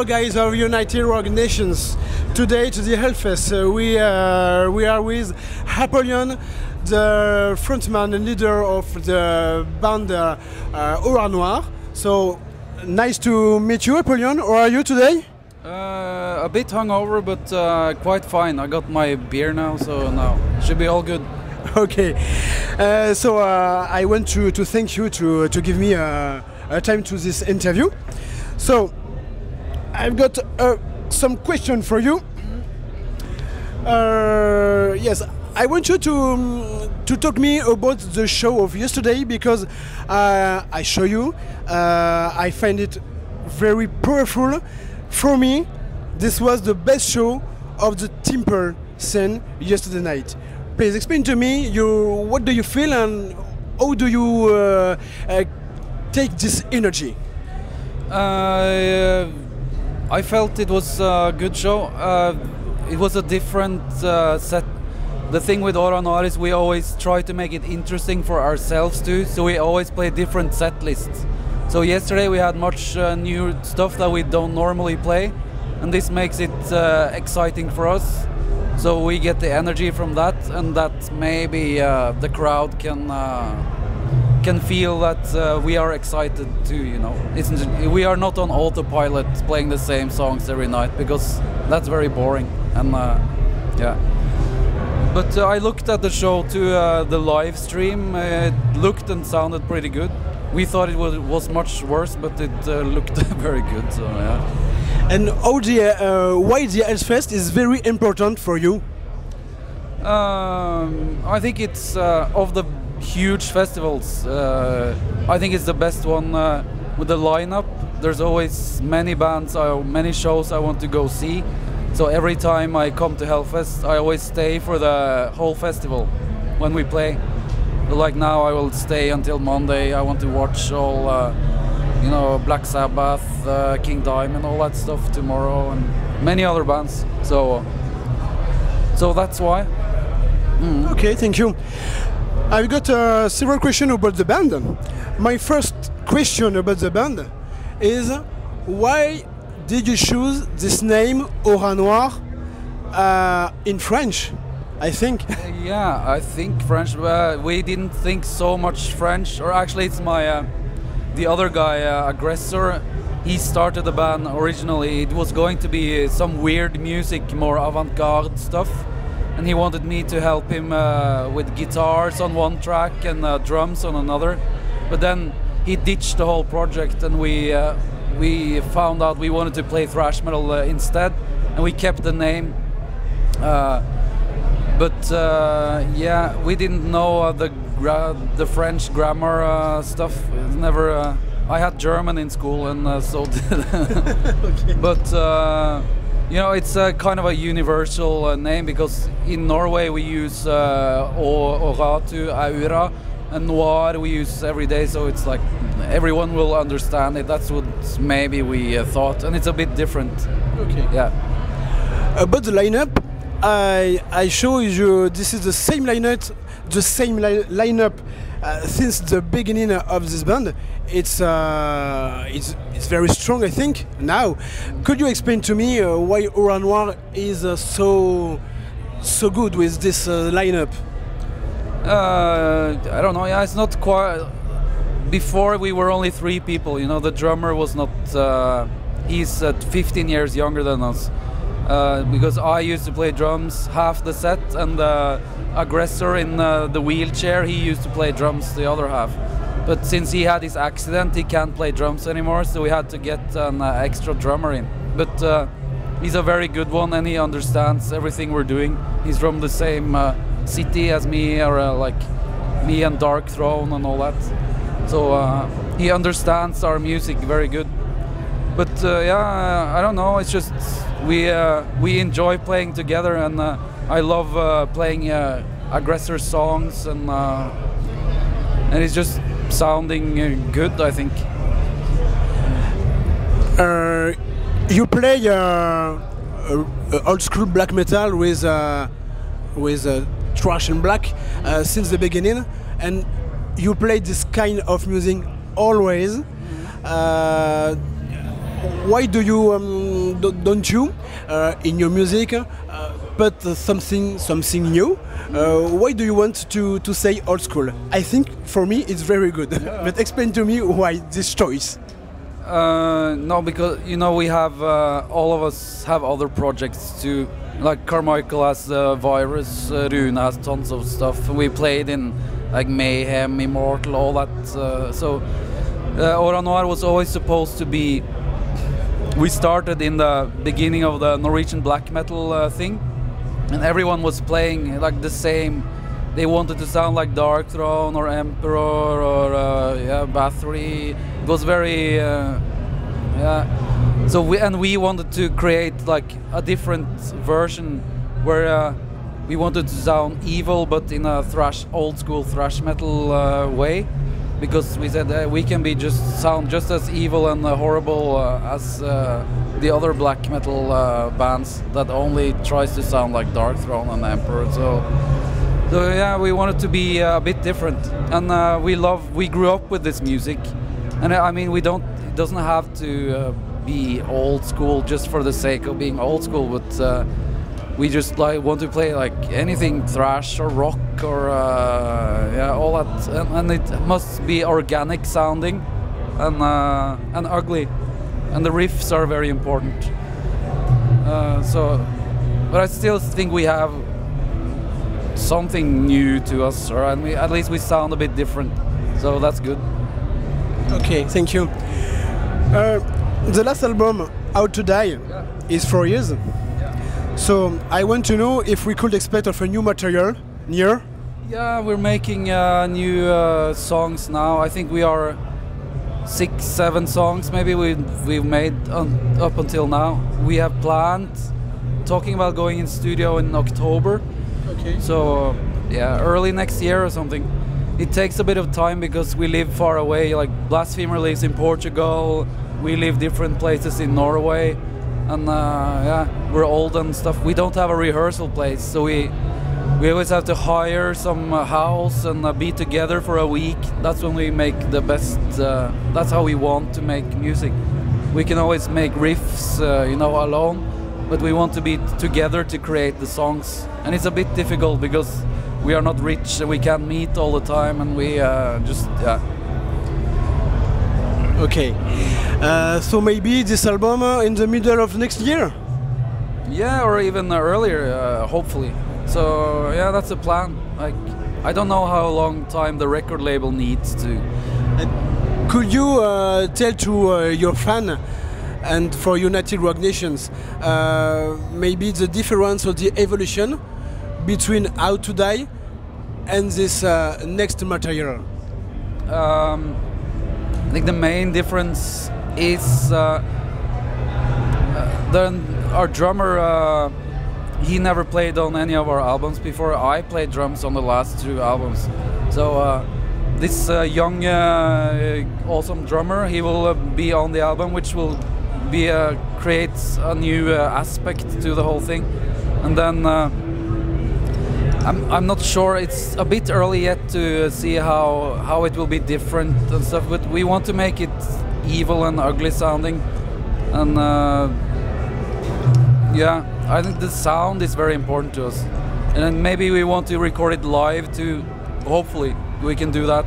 Hello guys of United Rock Nations. Today to the Hellfest we are with Apollyon, the frontman and leader of the band Noir. So nice to meet you, Apollyon. How are you today? A bit hungover, but quite fine. I got my beer now, so now should be all good. Okay, so I want to thank you to give me a time to this interview. So I've got some question for you. Yes, I want you to talk me about the show of yesterday because I show you. I find it very powerful. For me, this was the best show of the timber scene yesterday night. Please explain to me what do you feel and how do you take this energy? I felt it was a good show. It was a different set. The thing with Noir is we always try to make it interesting for ourselves too, so we always play different set lists. So yesterday we had much new stuff that we don't normally play, and this makes it exciting for us. So we get the energy from that, and that maybe the crowd can feel that we are excited too. You know, we are not on autopilot playing the same songs every night because that's very boring. And yeah. But I looked at the show to the live stream. It looked and sounded pretty good. We thought it was much worse, but it looked very good. So yeah. And why the Hellfest is very important for you? I think it's of the huge festivals. I think it's the best one with the lineup. There's always many bands, many shows I want to go see. So every time I come to Hellfest, I always stay for the whole festival when we play. Like now, I will stay until Monday. I want to watch all, you know, Black Sabbath, King Diamond, all that stuff tomorrow, and many other bands. So that's why. Okay, thank you. I've got several questions about the band. My first question about the band is why did you choose this name Noir in French? I think. Yeah, I think French. We didn't think so much French, or actually, it's my the other guy, Aggressor. He started the band originally. It was going to be some weird music, more avant-garde stuff, and he wanted me to help him with guitars on one track and drums on another. But then he ditched the whole project, and we found out we wanted to play thrash metal instead, and we kept the name. But yeah, we didn't know the French grammar stuff. Never. I had German in school, and so did. Okay. But you know, it's kind of a universal name because in Norway we use oratu, aura, and noir we use every day. So it's like everyone will understand it. That's what maybe we thought, and it's a bit different. Okay. Yeah. About the lineup. I show you this is the same lineup, since the beginning of this band. It's very strong, I think. Now, could you explain to me why Noir is so good with this lineup? I don't know. Yeah, it's not quite. Before we were only 3 people. You know, the drummer was not. He's 15 years younger than us. Because I used to play drums half the set, and the Aggressor in the wheelchair, he used to play drums the other half. But since he had his accident, he can't play drums anymore, so we had to get an extra drummer in. But he's a very good one, and he understands everything we're doing. He's from the same city as me, or like me and Dark Throne and all that. So he understands our music very good. But yeah, I don't know. It's just we enjoy playing together, and I love playing Aggressor songs, and it's just sounding good, I think. You play old school black metal with thrash and black since the beginning, and you play this kind of music always. why do you don't you in your music put something new? Why do you want to say old school? I think for me it's very good. Yeah. But explain to me why this choice. No, because you know we have all of us have other projects too. Like Carmichael has Virus, Rune has tons of stuff. We played in like Mayhem, Immortal, all that. So Noir was always supposed to be. We started in the beginning of the Norwegian black metal thing, and everyone was playing like the same. They wanted to sound like Dark Throne or Emperor or Bathory. It was very So we wanted to create like a different version where we wanted to sound evil, but in a old school thrash metal way, because we said we can be sound just as evil and horrible as the other black metal bands that only tries to sound like Dark Throne and Emperor. So yeah, we wanted to be a bit different, and we grew up with this music, and I mean it doesn't have to be old school just for the sake of being old school, but we just like want to play like anything thrash or rock or all that, and it must be organic sounding and ugly, and the riffs are very important. But I still think we have something new to us, or at least we sound a bit different, so that's good. Okay, thank you. The last album, Out to Die, is 4 years. Yeah. So I want to know if we could expect of a new material near. Yeah, we're making new songs now. I think we are 6-7 songs maybe we've made up until now. We have planned talking about going in studio in October. Okay. So yeah, early next year or something. It takes a bit of time because we live far away. Like Blasphemer lives in Portugal. We live different places in Norway, and we're old and stuff. We don't have a rehearsal place, so we always have to hire some house and be together for a week. That's when we make the best. That's how we want to make music. We can always make riffs, alone, but we want to be together to create the songs. And it's a bit difficult because we are not rich and we can't meet all the time, and we Okay. So maybe this album in the middle of next year? Yeah, or even earlier, hopefully. So yeah, that's a plan. Like, I don't know how long time the record label needs to. Could you tell to your fan and for United Rock Nations maybe the difference or the evolution between Out to Die and this next material? I think the main difference is our drummer. He never played on any of our albums before. I played drums on the last 2 albums. So this young, awesome drummer, he will be on the album, which will be create a new aspect to the whole thing. And then I'm not sure. It's a bit early yet to see how it will be different and stuff. But we want to make it evil and ugly sounding, and I think the sound is very important to us. And then maybe we want to record it live too. Hopefully we can do that.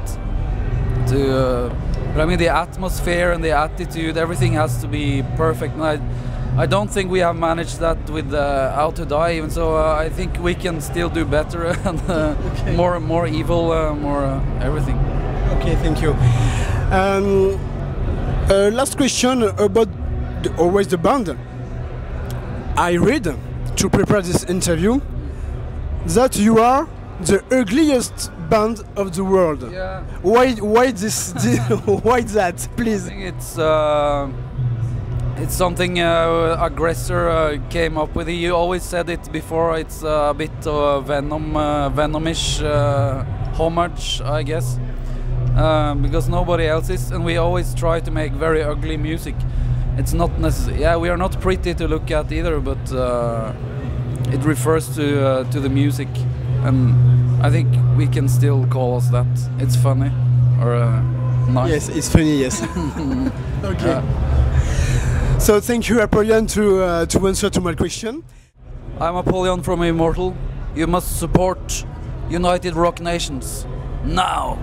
But I mean the atmosphere and the attitude, everything has to be perfect. And I don't think we have managed that with Out to Die, even so. I think we can still do better and okay. more evil, more everything. Okay, thank you. Last question about always the band. I read to prepare this interview that you are the ugliest band of the world. Yeah. Why this? Why that? Please. I think it's something Aggressor came up with. He always said it before. It's a bit venomish homage, I guess, because nobody else is, and we always try to make very ugly music. It's not necessary. Yeah, we are not pretty to look at either, but it refers to the music, and I think we can still call us that. It's funny, or nice. Yes, it's funny. Yes. Okay. So thank you, Apollyon, to answer to my question. I'm Apollyon from Immortal. You must support United Rock Nations now.